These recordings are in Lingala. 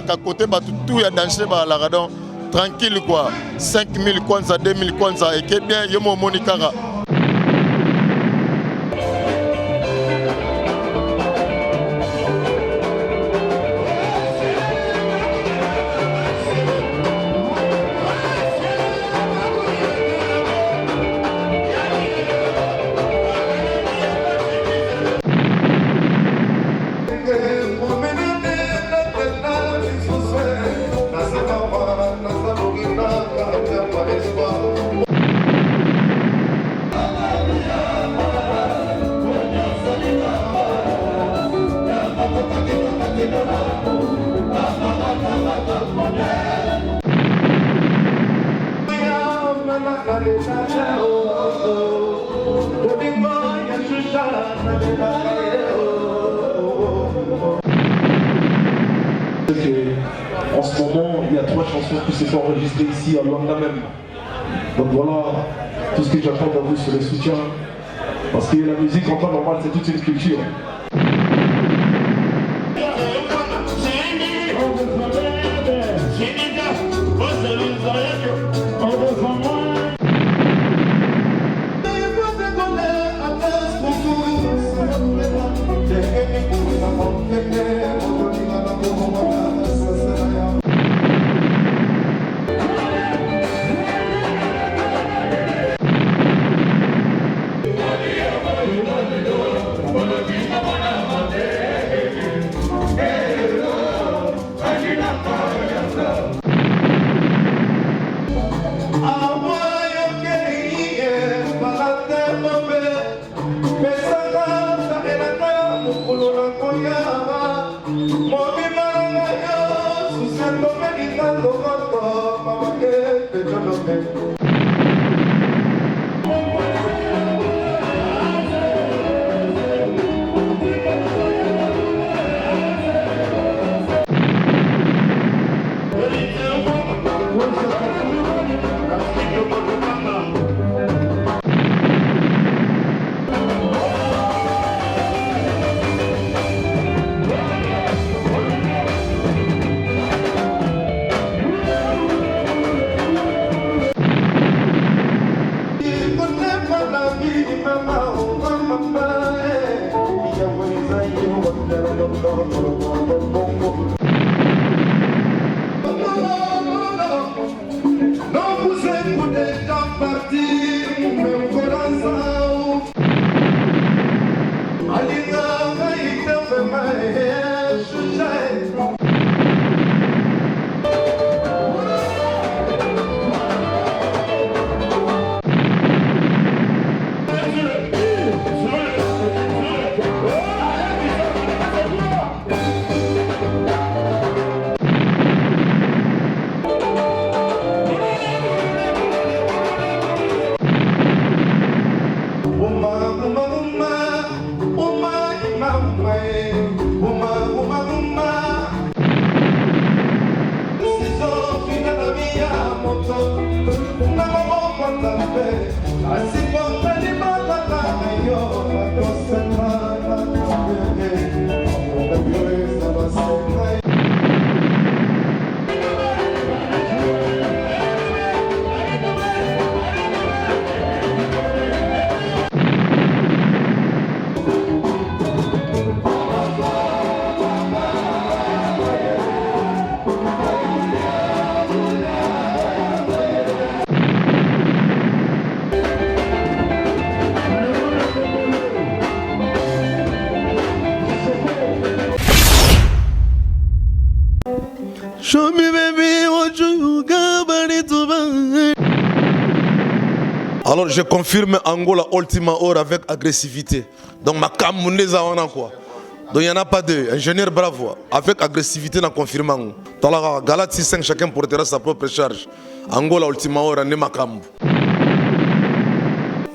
À côté, tout est dansé par la radon. Tranquille quoi. 5000 kwanza, 2000 kwanza. Et que bien, yomo monikara. En ce moment, il y a 3 chansons qui se sont enregistrées ici à Luanda même. Donc voilà, tout ce que j'attends de vous, c'est le soutien. Parce que la musique en temps normal, c'est toute une culture. Show me baby what you got, alors je confirme Angola Ultima Or avec agressivité. Donc ma camouneza on a quoi. Donc il n'y en a pas deux. Ingénieur bravo. Avec agressivité na confirmant. Talara Galati 5 chacun portera sa propre charge. Angola Ultima Or ne makambu.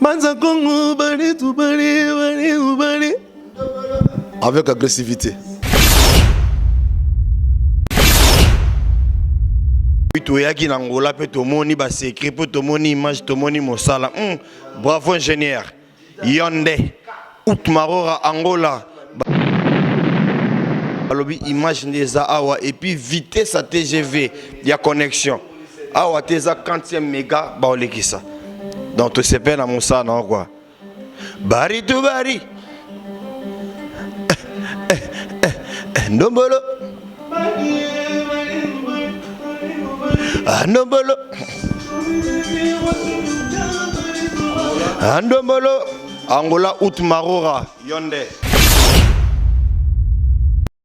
Manza Congo bari tu bari. Avec agressivité. toyaki na Angola pe tomoni ba secret pe tomoni image tomoni mosala. Bravo ingénieur. Yonde Outmarora Angola. Balobi image ndeza awa et puis vitesse à TGV ya connexion. Awa teza 40e méga ba olekisa. Donc tu sais pas na mosala non quoi. Bari to bari. Ndombolo. Ndombolo. Ndombolo. Angola Outmarora Yonde.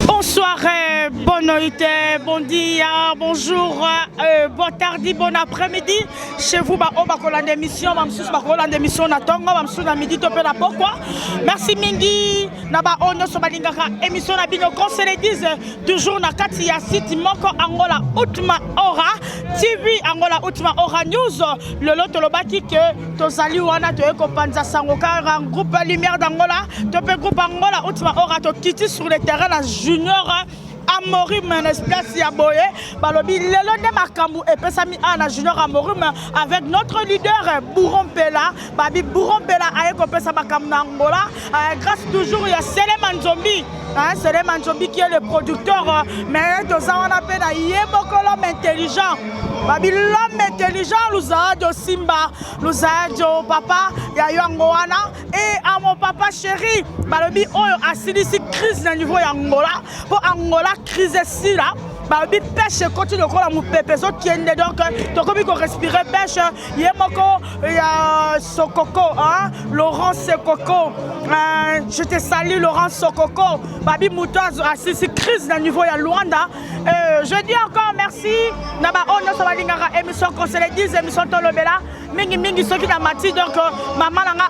Bonsoir, bonne nuit, bon dia, bonjour, bon tardi, bon après-midi. Chez vous, on va l'émission, l'émission na tongo, na midi topé na pourquoi. Merci Mingi, naba ono so balingaka émission na bino conseil les 10 toujours na kati ya site moko Angola Outmarora TV Angola Outmarora News. Le lot lobaki que tozali wana to ekopanza sango car groupe Lumière d'Angola, topé groupe Angola Outmarora to kiti sur le terrain la junior Amorim en espèce ya boye balobi lelo de makambu et pesami ana junior Amorim avec notre leader Bourron Pela babi Bourron Pela ayeko pesa makambu na Angola grâce toujours ya Seleman Zombi Seleman Zombi qui est le producteur mais tozawana pe na yeboko l'homme intelligent babi l'homme intelligent Luzadio Simba Luzadio papa ya yangoana et à mon papa chéri balobi oyo asilisi crise na niveau ya Angola pour Angola crise ici là babi pêche continue la moupepe so tiende donc tokobi ko respirer pêche yemoko ya Sokoko Laurent Sokoko je te salue Laurent Sokoko babi Moutaz assisi crise na niveau ya Luanda je dis encore merci naba ono so balingaka émission conseil 10 émission tolobela mingi soki na mati donc maman nanga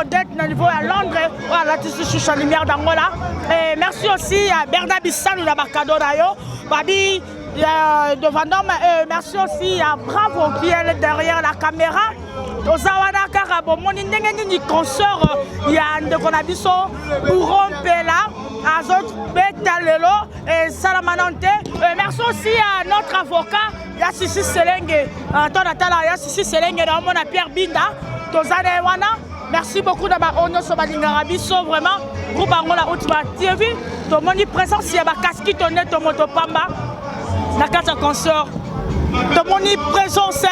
Odette na niveau à Londres voilà tu suis Lumière d'Angola et merci aussi à Bernard Bissano na bakado dayo babi de Vendôme merci aussi à Bravo qui est derrière la caméra tozawana kaka bomoni ndenge nini concert ya ndeko na biso Bourron Pela azot betalelo et salamanante merci aussi à notre avocat Yassisi Selenge tonatala Yassisi Selenge na mona Pierre Binda tozane wana merci beaucoup d'aba ono so balingara biso vraiment groupe Angola Outmarora TV tomoni présence ya ba kaski tonet to moto pamba na kata concert tomoni présence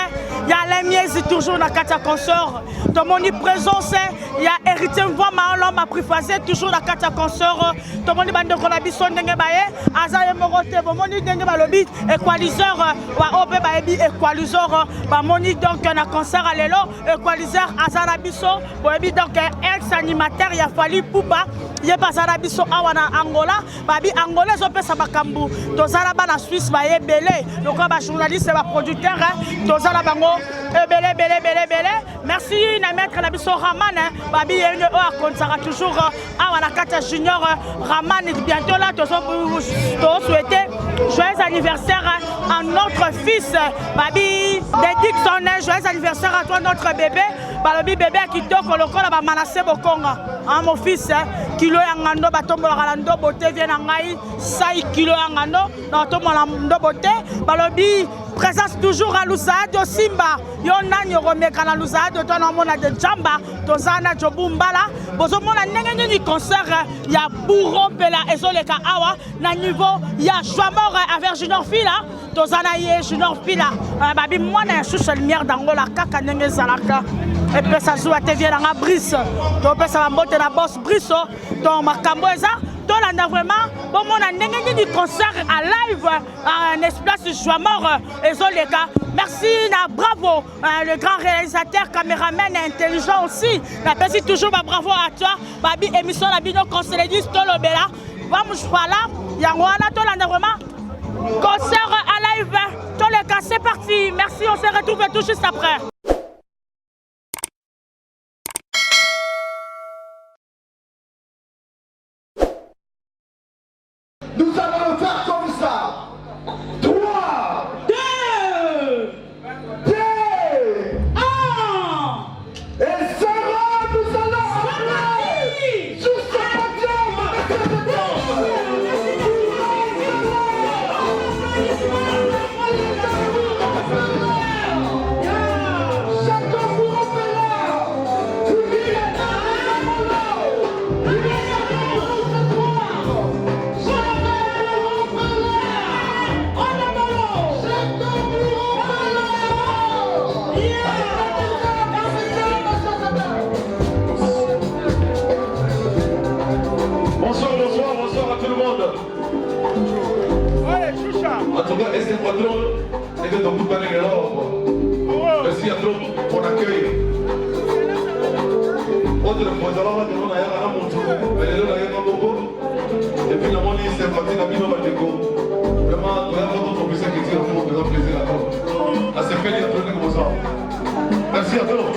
ya Lemiezi toujours na kata concert tomoni présence ya héritier Mvama l'homme a préfacé toujours na kata concert tomoni bande ko na biso ndenge baye azaye morote bomoni ndenge balobi equaliseur wa ope baebi equaliseur bamoni donc na concert alelo equaliseur azana biso boebi donc ex animateur ya Fali Poupa ye bazana biso awa na Angola babi angolais zo pesa bakambu tozala bana Suisse baye belé donc ba journaliste ba producteur tozala bango belé merci na maître na biso Raman babi yenge o akontaka toujours awa na kata junior Raman bientôt là to souhaiter joyeux anniversaire à notre fils babi Dixon joyeux anniversaire à toi notre bébé balobi bébé kitoko lokola ba manase bokonga mon fils kilo ya ngando batombola la ndo bote vient na ngai sai kilo ya ngando na tombola ndo bote balobi présence toujours à Luzadio Simba yo nani romeka na Luzadio to na mona de jamba tozana jobumbala bozo mona ndenge nini concert ya Bourron Pela ezoleka awa na niveau ya Joamor avec Junior Fila tozana ye Junior Fila babi mwana ya Choucha Lumière d'Angola kaka ndenge zalaka et puis ça joue à TV dans la brise donc ça va monter la boss brise donc makambo eza tolanda vraiment bon mon ndenge du concert à live en espace Joamor ezoleka merci na bravo le grand réalisateur caméraman intelligent aussi la merci toujours bravo à toi babi émission la bino conseil 10 tolobela vamos voilà yango wana tolanda vraiment concert à live toleka c'est parti merci on se retrouve tout juste après. Nous allons le faire comme ça. 3, 2, 1. Et Sarah, nous allons appeler sur ce podium. Bonsoir à tout le monde. En tout cas, est-ce que patron, est-ce que vous parlez de l'or? Merci à tous pour l'accueil. Autre fois, alors, on a un montre, mais les gens n'ont pas beaucoup. Et puis, la monnaie, c'est parti dans le déco. Vraiment, il y a d'autres officiers qui tirent pour faire plaisir à tous. À ce fait, il y a tout comme ça. Merci à tous.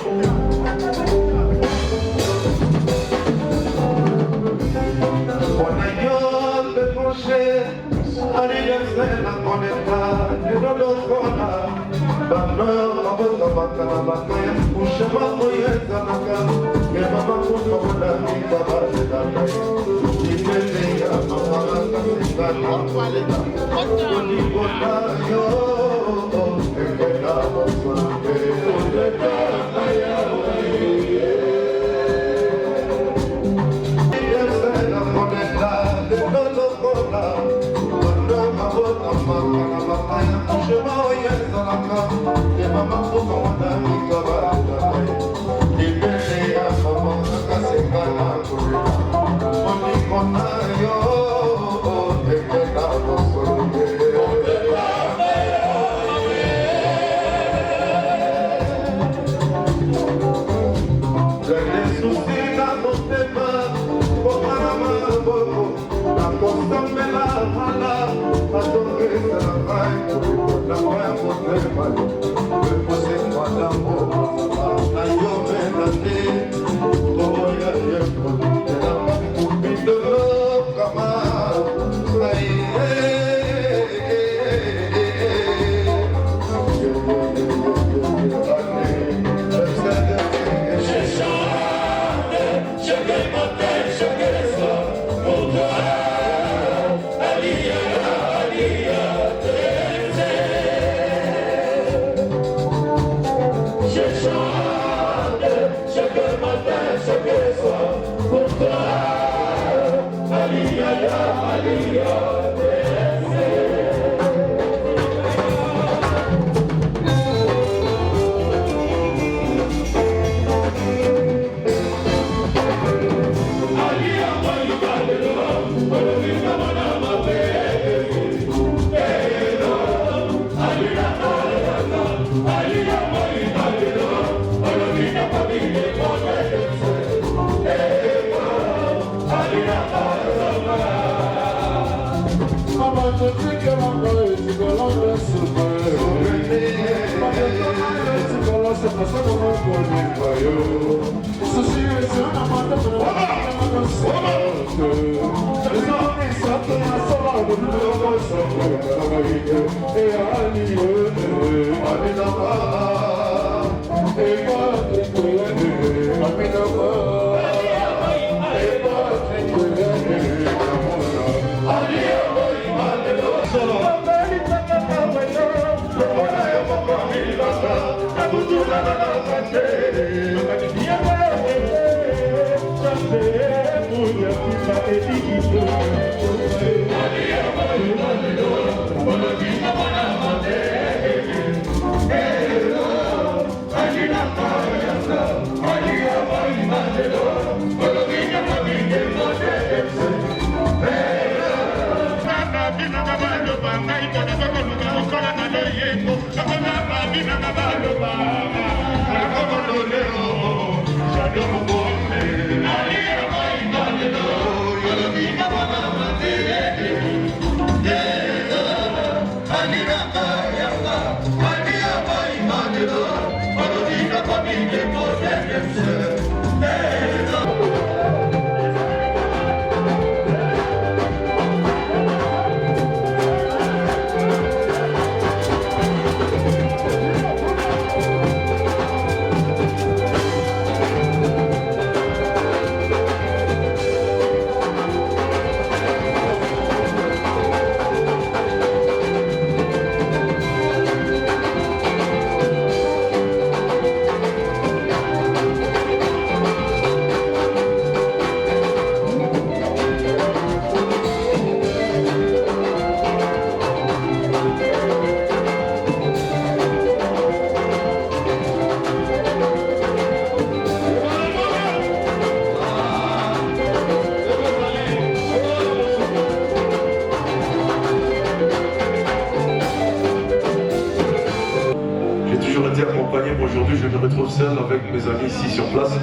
dit accompagné, mais aujourd'hui je me retrouve seul avec mes amis ici sur place.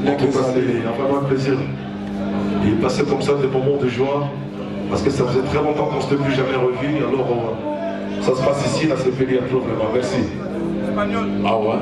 En tout cas, c'est vraiment un plaisir. Et passer comme ça des moments de joie, parce que ça faisait très longtemps qu'on ne s'était plus jamais revu. Alors ça se passe ici, là c'est fini à tout vraiment. Merci. Ah ouais.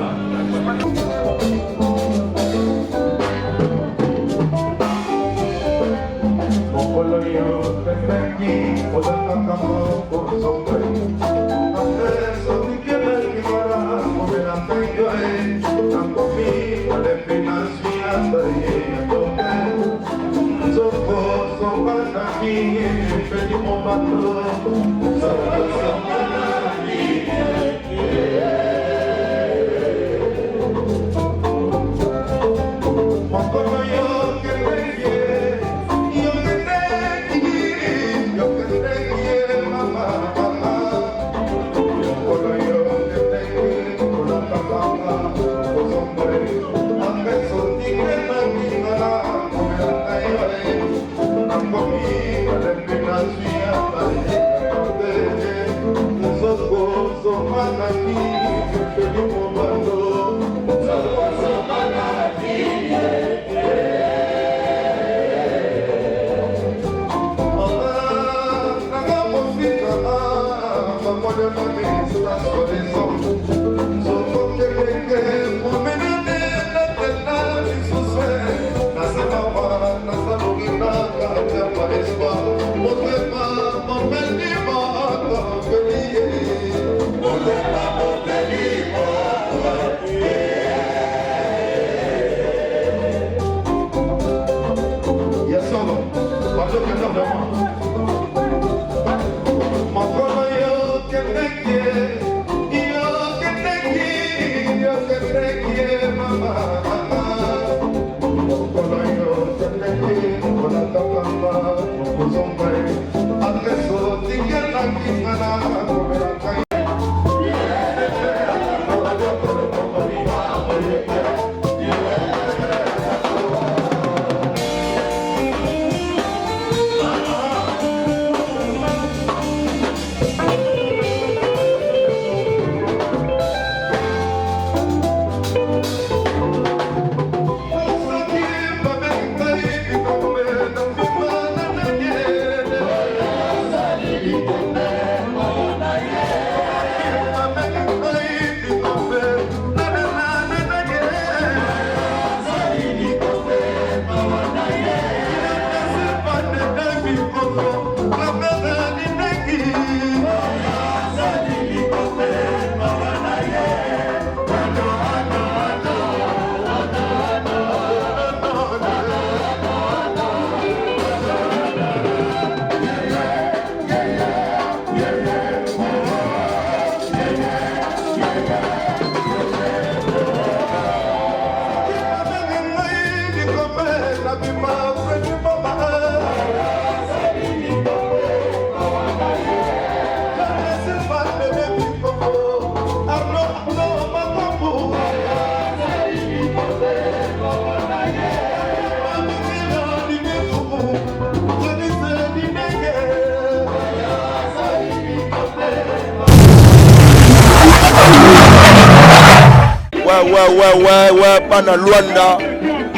Ouais, bana Luanda,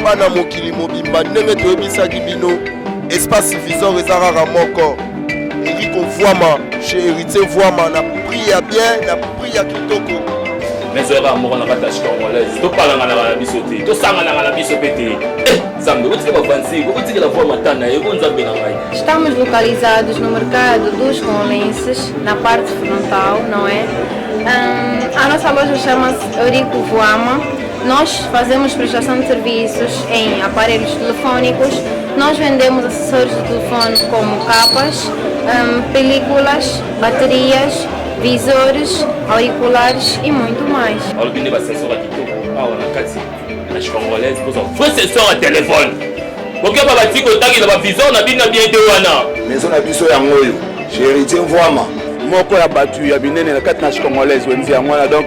bana mokili mobimba, ndenge toyebisaki bino, espace visor ezarara moko. Eriko Voama, chez Héritier Voama, na priya bien, na priya kitoko. Mais heures amour na katache congolaise, to parla na biso te, to sanga na biso pete. Zambe, você vai avançar, você que la voa matana, eu vou nzambe na ngai. Estamos localizados no mercado dos Conlenses, na parte frontal, não é? A nossa loja chama-se Eurico Voama. Nós fazemos prestação de serviços em aparelhos telefônicos. Nós vendemos acessórios de telefone como capas, películas, baterias, visores, auriculares e muito mais. Olha que vai ser só aqui, na casa, nas congolaises, foi sessão a telefone. Porque para bater contato na visão na bina bien de wana. Maison na biso ya ngoyo, chez Héritier Voama. moko ya batu ya binene na kati na congolaise wenzi ya mwana donc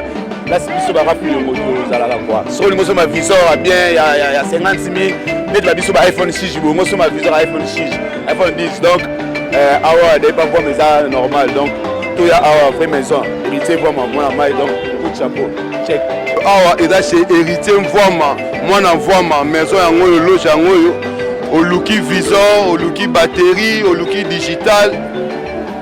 là c'est biso ba rapide moto zalala quoi so lingo so ma visor bien ya 50000 net la biso ba iPhone 6 bongo so ma visor iPhone 6 iPhone 10 donc awa des pas comme ça normal donc tout ya awa vraie maison héritier vraiment moi mai donc coup de chapeau check. Awa eza chez héritier Mvwama, mwana Mvwama, maison yango yo, loge yango yo, oluki visor, oluki batterie, oluki digital,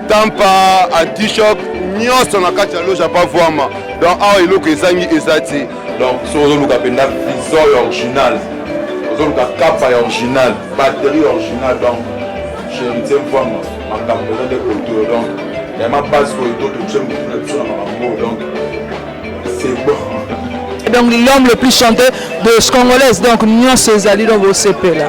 tampa, anti-choc, nyonso na kati ya loge ya pa Mvwama. Donc awa eloko ezangi ezati. Donc so oluka penda visor original, oluka capa original, batterie original, donc chez héritier Mvwama, makambo eza de auto, donc il y a ma base pour les autres, tu sais, donc c'est bon. Donc l'homme le plus chanté de Congolaise, donc Nyon Césali dans vos CP là.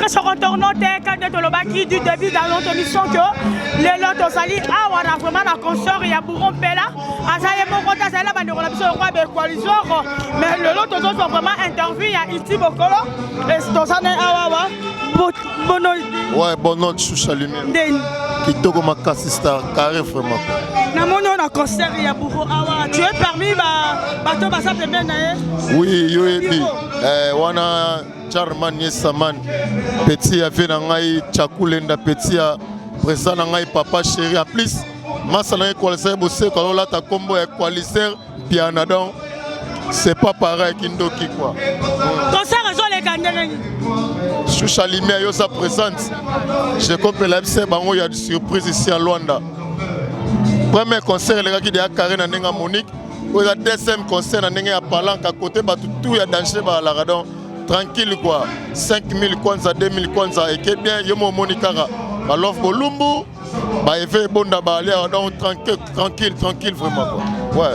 ne se retournons quand nous du début dans notre émission que les lots sali ah on a vraiment la consort il y a bourron pela azaye mon compte ça là ba ndeko na biso roi be coalition mais le lot sont vraiment interview il y a Iti Bokolo et c'est ça né awa bono ouais bono Choucha Lumière kitoko makasi star carré vraiment na mono na concert il y a bourron awa tu es parmi bato basa pembe na oui yo ebi wana Charman Yesaman petit a fait nangai Chakulenda petit a présent nangai papa chéri en plus massa nangai coaliser bossé quand là ta combo est coaliser piano donc c'est pas pareil kindoki quoi concert raison les gagner Choucha Lumière yo sa présente je comprends la c'est bango il y a des surprises ici à Luanda premier concert les gars qui déjà carré na nenga Monique ou la deuxième concert na nenga ya Palanka côté ba tout ya danger ba la radon tranquille quoi 5000 kwanza 2000 kwanza et que bien yomo monikara ba love bolumbu ba eve bonda ba aller donc tranquille vraiment quoi ouais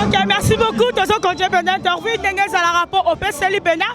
OK merci beaucoup tous ceux qui ont bien interview dengue ça la rapport au PCL Bena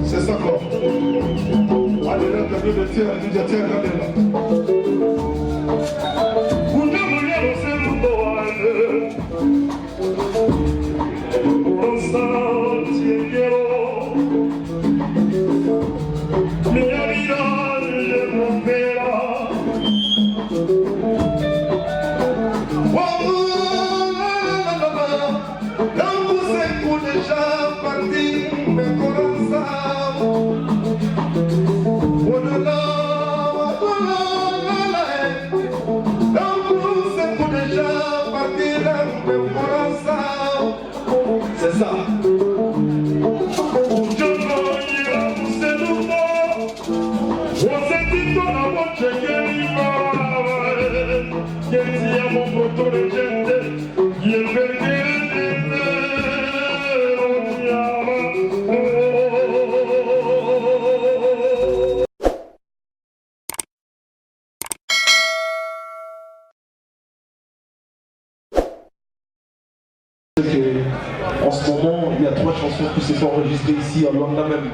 C'est ça quoi. Allez là, tiens, c'est ça. En ce moment, il y a 3 chansons qui se sont enregistrées ici à Luanda même.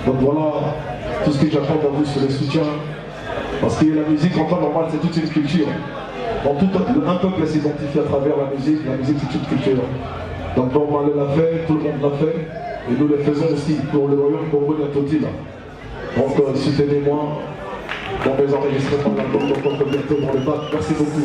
Donc voilà, tout ce que j'attends de vous, c'est le soutien. Parce que la musique, en temps normal, c'est toute une culture. Donc un peuple s'identifie à travers la musique c'est une culture. Donc Normal l'a fait, tout le monde l'a fait, et nous le faisons aussi pour le royaume Congo d'Atotila. Donc soutenez-moi dans mes enregistrements d'albums, donc on peut bientôt dans le bac. Merci beaucoup.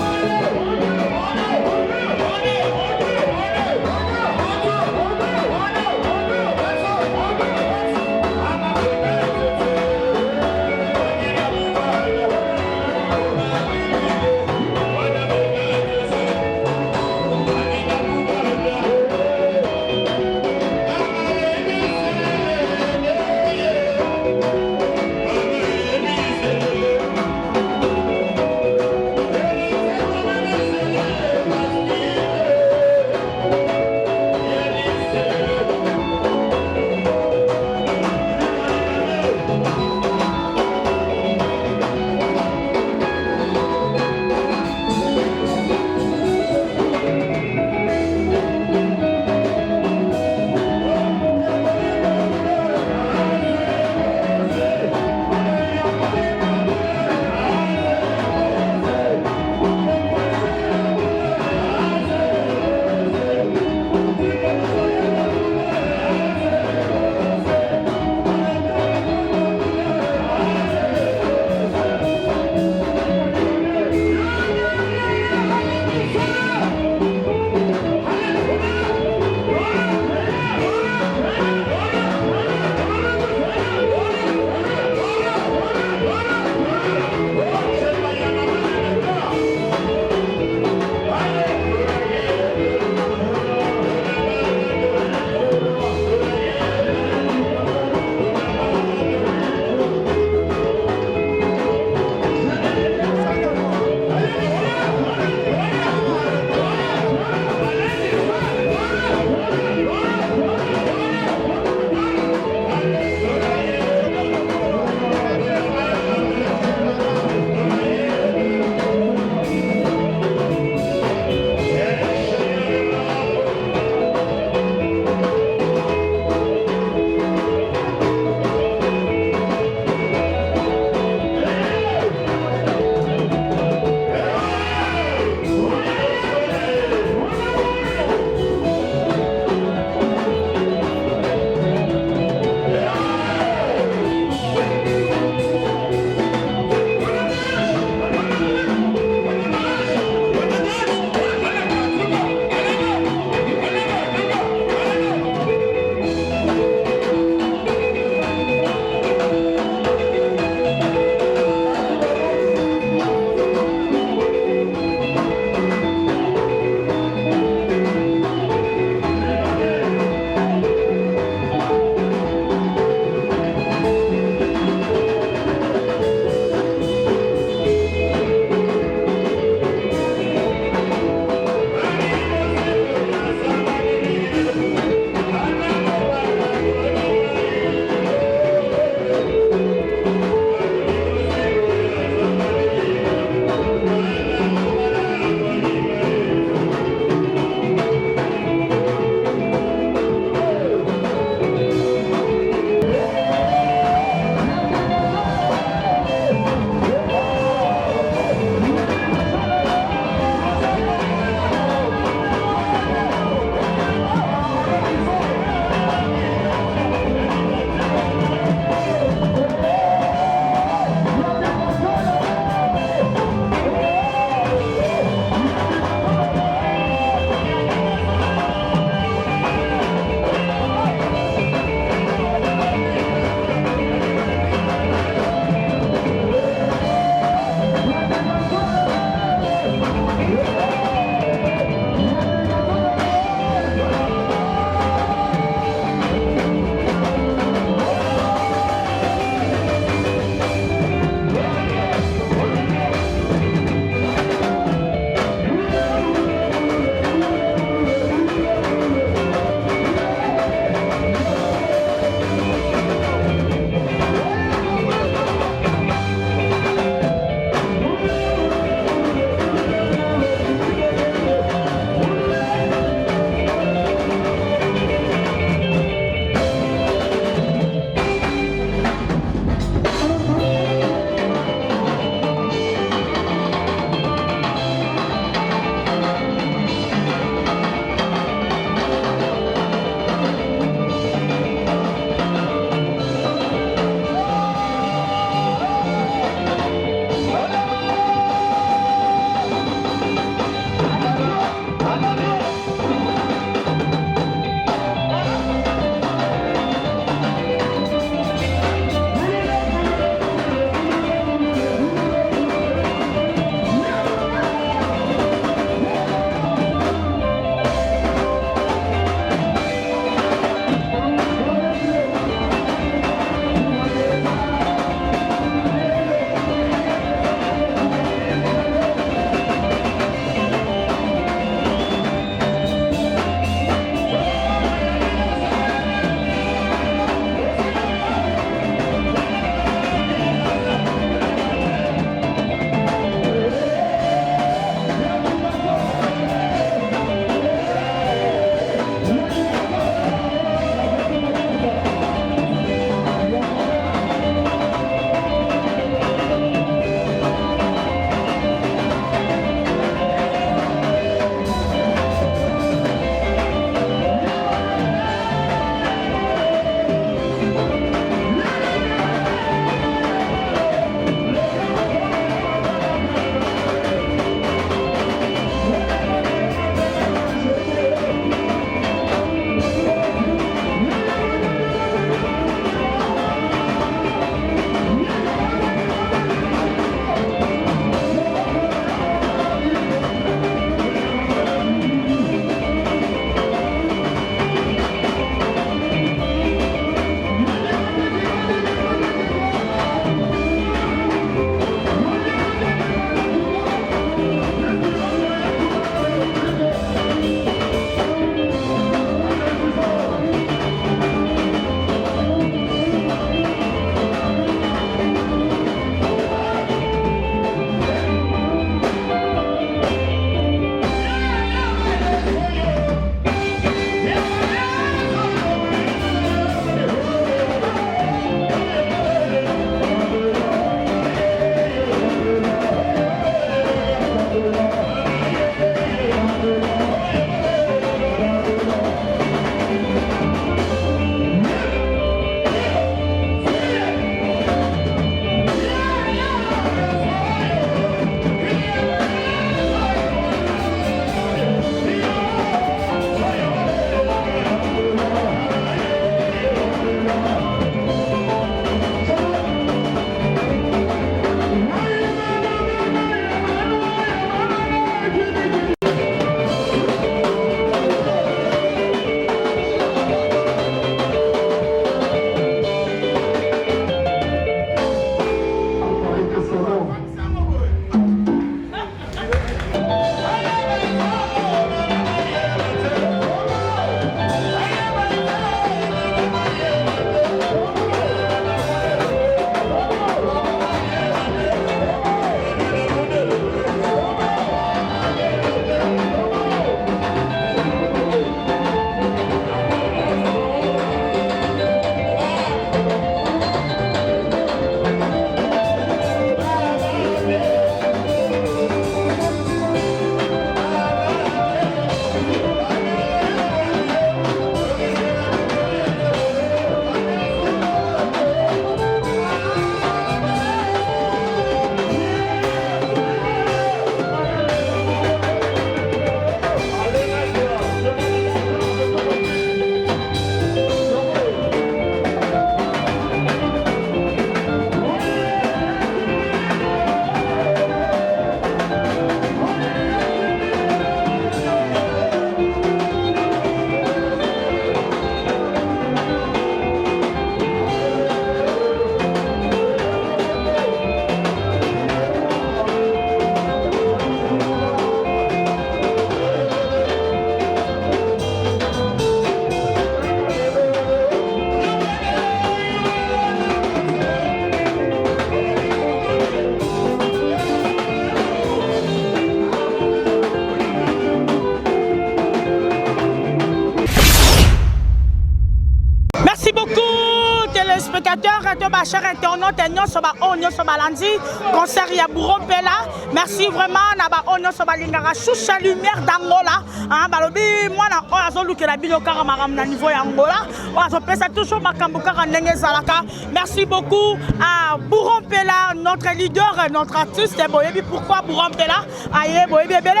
téléspectateurs de ma chère internaute nyonso ba o nyonso balandi concert ya Burompela. Merci vraiment na ba o nyonso balingaka Choucha Lumière d'Angola. Hein balobi mwana o azolukela bino kaka makam na niveau ya Angola. O azopesa toujours makambo kaka ndenge zalaka. Merci beaucoup à Burompela, notre leader, notre artiste. Boyebi pourquoi Burompela? Aye boyebi belé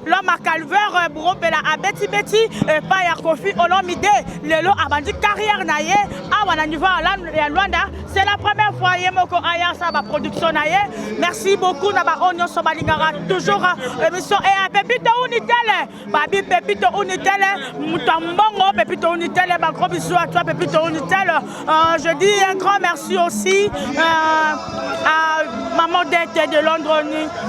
l'homme à calvaire Burompela a Betty pas ya Kofi Olomide lelo abandi carrière na ye awa na niveau ya Luanda. C'est la première fois yemoko aya sa ba production na ye. Merci beaucoup na ba onyo so balingara toujours émission et à Pepito Unitel. Babi Pepito Unitel Mutambongo Pepito Unitel ba gros bisous à toi Pepito Unitel. Je dis un grand merci aussi à maman d'être de Londres.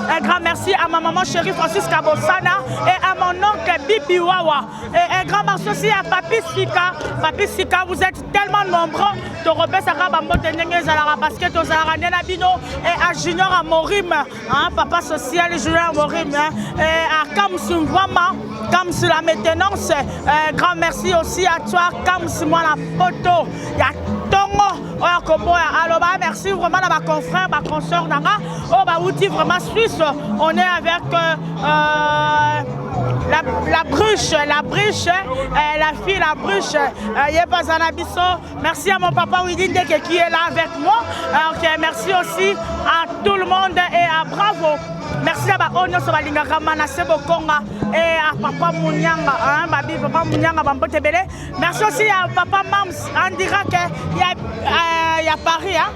Un grand merci à ma maman chérie Francisca Bossana et à mon oncle Bibi Wawa. Et un grand merci aussi à Papi Sika. Papi Sika, vous êtes tellement nombreux. Torobé Saka Bambote Nenge Zalara Basket aux Aranela Bino et à Junior Amorim, hein, papa social Junior Amorim, hein, et à Kamsum Wama, Kamsum la maintenance. Grand merci aussi à toi, Kamsum moi la photo. Il y a Tongo. Alors merci vraiment à ma confrère, ma consoeur Nanga. Oh bah outil vraiment suisse. On est avec la bruche, la fille la bruche. Yepazanabiso. Merci à mon papa Widinde qui est là avec moi. Okay, merci aussi à tout le monde et à bravo. Merci à Onyo Sobalingaka Manasse Bokonga et à Papa Mounyanga, hein, Babi Papa Mounyanga Bambote Belé. Merci aussi à Papa Mams, on dira qu'il y a Paris, hein.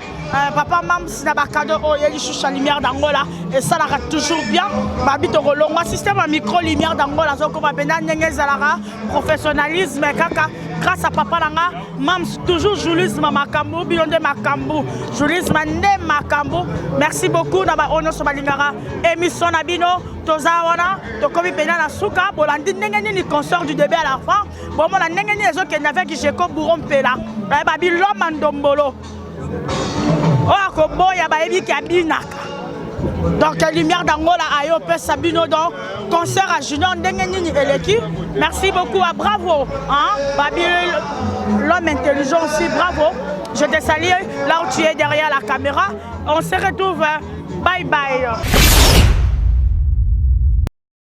Papa Mams n'a pas cadeau, il y a du Choucha Lumière d'Angola et ça l'a toujours bien. Babi Togolonga, système à micro lumière d'Angola, Zoko Babena Nyenge Zalara, professionnalisme, kaka. Grâce à Papa Langa, Mams toujours joulisme Makambo, Bionde Makambo, joulisme Nde Makambo. Merci beaucoup Naba Ono Sobalingara, émission Nabino, Tozawana, Tokomi Pena na Souka, Bolandi Nengeni ni consort du début à la fin. Bon, mon Nengeni les autres qui n'avaient qui j'ai comme Burompela, Babi Lomandombolo. Oh, Kobo, Yabaebi qui a binaka. Donc, Lumière d'Angola, Ayope Sabino, donc, concert à Junior Ndengeni Eleki. Merci beaucoup à Bravo, hein, Babi, l'homme intelligent aussi, bravo. Je te salue là où tu es derrière la caméra. On se retrouve, bye bye.